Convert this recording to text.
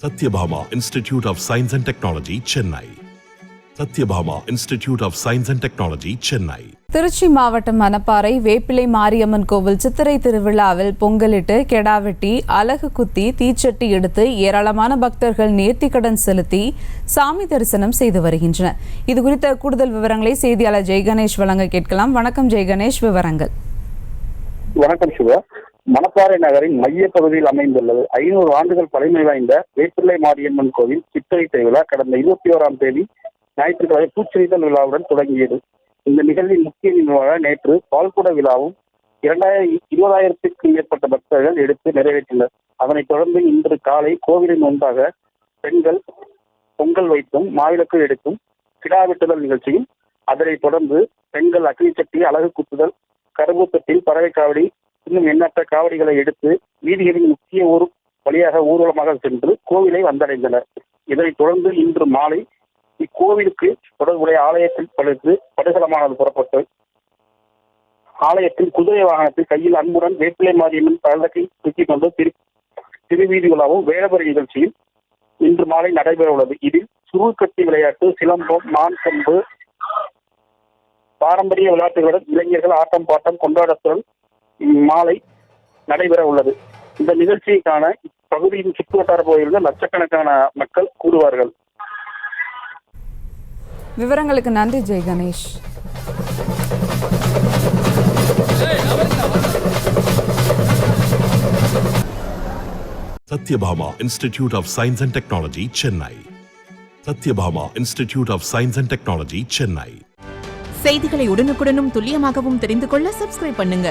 Satyabhama Institute of Science and Technology, Chennai. Satyabhama Institute of Science and Technology, Chennai. Trichy மாவட்டம் மணப்பாறை வேப்பிலை மாரியம்மன் கோவில் சித்திரை திருவிழாவில் பொங்கலிட்டு கெடாவெட்டி அலகு குத்தி தீச்சட்டி எடுத்து ஏராளமான பக்தர்கள் நேர்த்திக்கடன் செலுத்தி சாமி தரிசனம் செய்து வருகின்றனர். இதுகுறித்த கூடுதல் விவரங்களை செய்தியாளர் ஜெய்கணேஷ் வழங்க கேட்கலாம். வணக்கம் ஜெய்கணேஷ், விவரங்கள். வணக்கம் சிவா. மணப்பாறை நகரின் மைய பகுதியில் அமைந்துள்ளது 500 ஆண்டுகள் பழமை வாய்ந்த வேப்பிள்ளை மாரியம்மன் கோவில் சித்திரை திருவிழா கடந்த 21ஆம் தேதி ஞாயிற்றுக்கிழமை பூச்செறிதல் விழாவுடன் தொடங்கியது. இந்த நிகழ்வின் முக்கிய நிகழ்வாக நேற்று பால்குட விழாவும் 20,000க்கும் மேற்பட்ட பக்தர்கள் எடுத்து நிறைவேற்றினர். அதனைத் தொடர்ந்து இன்று காலை கோவிலின் முன்பாக பெண்கள் பொங்கல் வைத்தும் மாவிளக்கு எடுத்தும் கிடா வெட்டுதல் நிகழ்ச்சியும், அதனைத் தொடர்ந்து பெண்கள் அக்னி சட்டி, அலகு குத்துதல், கரும்பூத்தத்தில் பறவை காவடி இன்னும் எண்ணற்ற காவடிகளை எடுத்து வீதிகளின் முக்கிய ஊர் வழியாக ஊர்வலமாக சென்று கோவிலை வந்தடைந்தனர். இதனைத் தொடர்ந்து இன்று மாலை இக்கோவிலுக்கு தொடர்புடைய ஆலயத்தில் படுகளமானது புறப்பட்டு ஆலயத்தில் குதிரை வாகனத்தில் கையில் அன்புடன் வேப்பிலை மாரியம்மன் பல்லக்கை தூக்கிக் கொண்டு திருவீதி விழாவும் வேடபரி நிகழ்ச்சியும் இன்று மாலை நடைபெற உள்ளது. இதில் சுருள்கட்டி விளையாட்டு, சிலம்பம், மான் கொம்பு, பாரம்பரிய விளையாட்டுகளுடன் இளைஞர்கள் ஆட்டம் பாட்டம் கொண்டாடத்துடன் மாலை நடைபெற உள்ளது. இந்த நிகழ்ச்சியை காண இப்பகுதியின் சுற்றுவட்டார பகுதியில் லட்சக்கணக்கான மக்கள் கூடுவார்கள். விவரங்களுக்கு நன்றி Jai Ganesh. Satyabhama Institute of Science and Technology, Chennai. Satyabhama Institute of Science and Technology, Chennai. செய்திகளை உடனுக்குடனும் துல்லியமாகவும் தெரிந்து கொள்ள சப்ஸ்கிரைப் பண்ணுங்க.